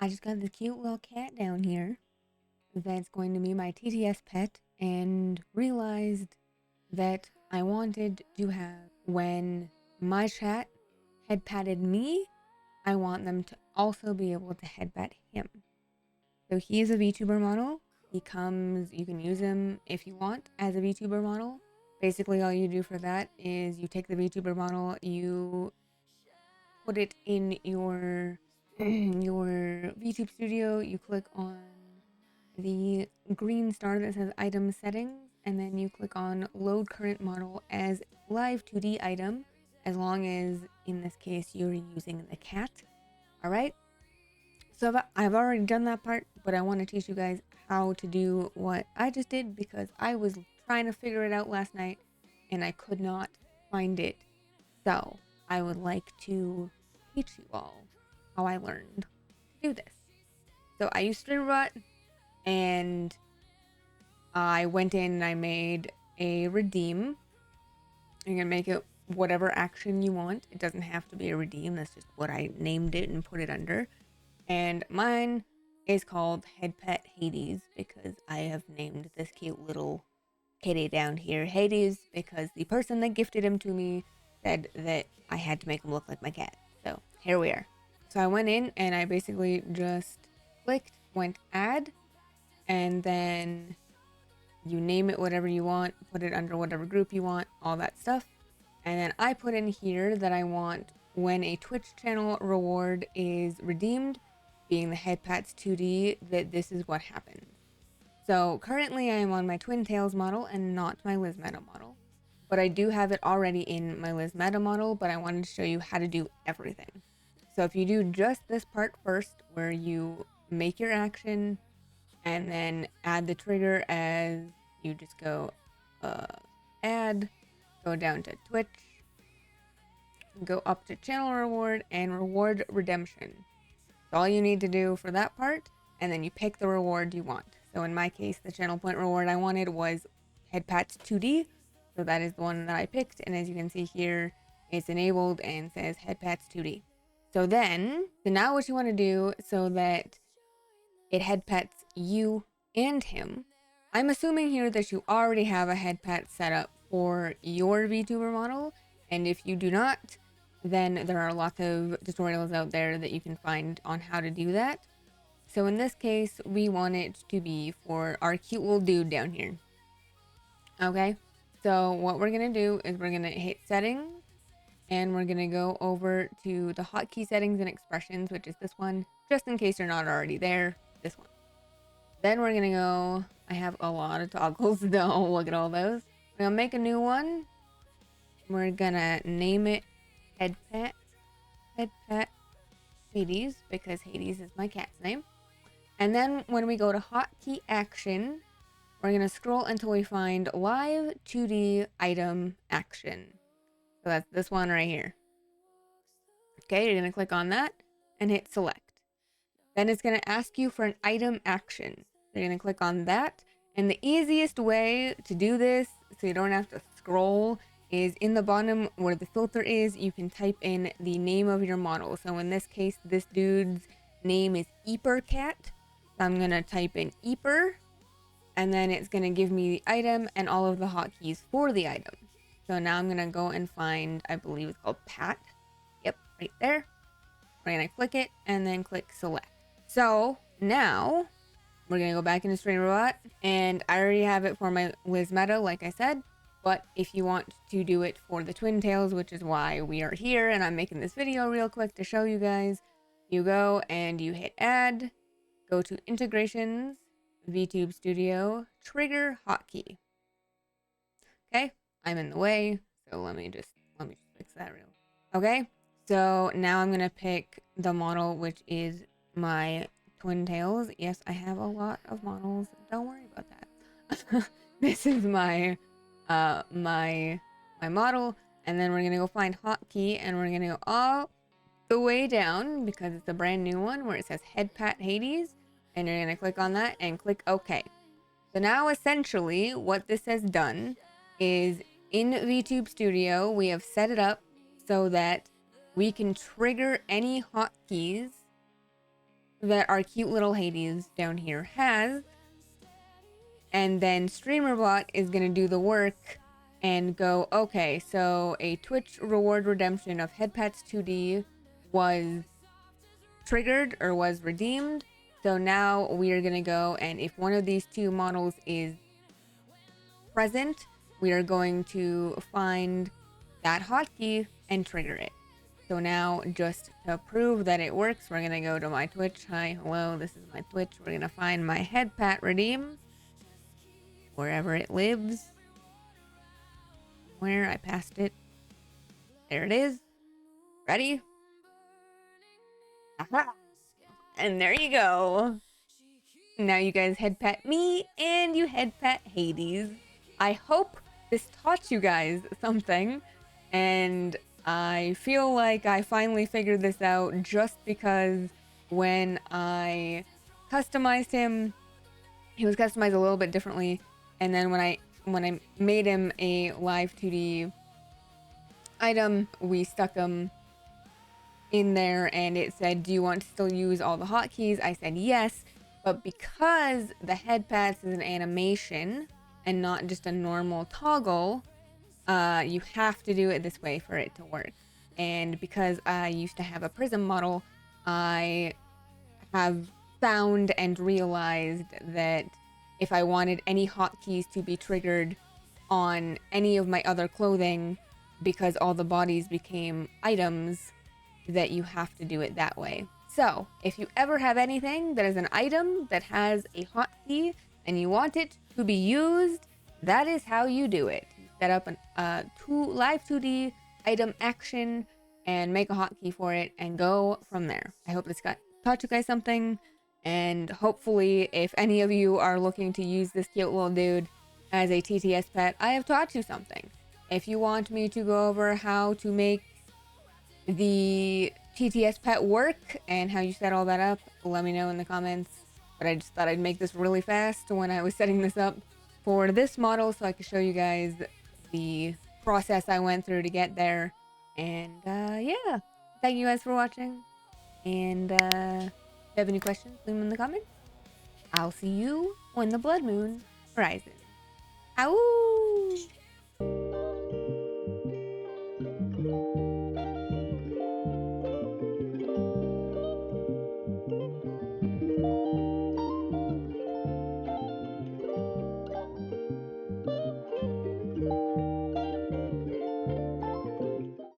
I just got this cute little cat down here that's going to be my TTS pet, and realized that I wanted to have, when my chat head patted me, I want them to also be able to head pat him. So he is a VTuber model. You can use him if you want as a VTuber model. Basically, all you do for that is you take the VTuber model, you put it in your VTube studio, you click on the green star that says item settings, and then you click on load current model as live 2D item, as long as in this case you're using the cat. All right, so I've already done that part, but I want to teach you guys how to do what I just did, because I was trying to figure it out last night and I could not find it. So I would like to teach you all how I learned to do this. So I used StreamBot, and I went in and I made a redeem. You're gonna make it whatever action you want. It doesn't have to be a redeem. That's just what I named it and put it under. And mine is called Head Pet Hades, because I have named this cute little kitty down here Hades, because the person that gifted him to me said that I had to make him look like my cat. So here we are. So I went in and I basically just went add, and then you name it whatever you want, put it under whatever group you want, all that stuff. And then I put in here that I want, when a Twitch channel reward is redeemed, being the Head Pats 2D, that this is what happens. So currently I am on my Twin Tails model and not my Liz Meta model, but I do have it already in my Liz Meta model, but I wanted to show you how to do everything. So if you do just this part first, where you make your action and then add the trigger, as you just go add, go down to Twitch, go up to channel reward and reward redemption. That's all you need to do for that part, and then you pick the reward you want. So in my case, the channel point reward I wanted was Head Pats 2D, so that is the one that I picked, and as you can see here, it's enabled and says Head Pats 2D. So now what you want to do, so that it head pets you and him, I'm assuming here that you already have a head pet set up for your VTuber model, and if you do not, then there are lots of tutorials out there that you can find on how to do that. So in this case, we want it to be for our cute little dude down here. Okay, so what we're gonna do is we're gonna hit settings, and we're gonna go over to the hotkey settings and expressions, which is this one, just in case you're not already there, this one. Then we're gonna go, I have a lot of toggles, don't look at all those. We're gonna make a new one. We're gonna name it Head Pet Hades, because Hades is my cat's name. And then when we go to hotkey action, we're gonna scroll until we find live 2D item action. So that's this one right here. Okay, you're gonna click on that and hit select. Then it's gonna ask you for an item action. You're gonna click on that. And the easiest way to do this, so you don't have to scroll, is in the bottom where the filter is, you can type in the name of your model. So in this case, this dude's name is EeperCat. So I'm gonna type in Eeper, and then it's gonna give me the item and all of the hotkeys for the item. So now I'm gonna go and find, I believe it's called Pat. Yep, right there. We're gonna click it and then click select. So now we're gonna go back into StreamBot, and I already have it for my Liz Meta, like I said. But if you want to do it for the Twin Tails, which is why we are here, and I'm making this video real quick to show you guys, you go and you hit add, go to integrations, VTube Studio, trigger hotkey. Okay, I'm in the way, so let me just fix that real. Okay, so now I'm gonna pick the model, which is my Twin Tails. Yes, I have a lot of models. Don't worry about that. This is my my model, and then we're gonna go find hotkey, and we're gonna go all the way down, because it's a brand new one, where it says Head Pat Hades, and you're gonna click on that and click OK. So now essentially what this has done is, in VTube Studio, we have set it up so that we can trigger any hotkeys that our cute little Hades down here has. And then StreamerBot is going to do the work and go, okay, so a Twitch reward redemption of Headpats 2D was triggered or was redeemed. So now we are going to go, and if one of these two models is present, we are going to find that hotkey and trigger it. So now, just to prove that it works, we're going to go to my Twitch. Hi, hello, this is my Twitch. We're going to find my Headpat redeem, wherever it lives. Where I passed it. There it is. Ready? Aha! And there you go. Now you guys Headpat me and you Headpat Hades. I hope this taught you guys something, and I feel like I finally figured this out just because when I customized him, he was customized a little bit differently, and then when I made him a live 2D item, we stuck him in there and it said, do you want to still use all the hotkeys? I said yes, but because the Headpats is an animation and not just a normal toggle, you have to do it this way for it to work. And because I used to have a Prism model, I have found and realized that if I wanted any hotkeys to be triggered on any of my other clothing, because all the bodies became items, that you have to do it that way. So if you ever have anything that is an item that has a hotkey and you want it to be used, that is how you do it. You set up a live 2D item action and make a hotkey for it and go from there. I hope this taught you guys something, and hopefully if any of you are looking to use this cute little dude as a TTS pet, I have taught you something. If you want me to go over how to make the TTS pet work and how you set all that up, let me know in the comments. But I just thought I'd make this really fast when I was setting this up for this model so I could show you guys the process I went through to get there. And yeah, thank you guys for watching. And if you have any questions, leave them in the comments. I'll see you when the blood moon rises. Ow!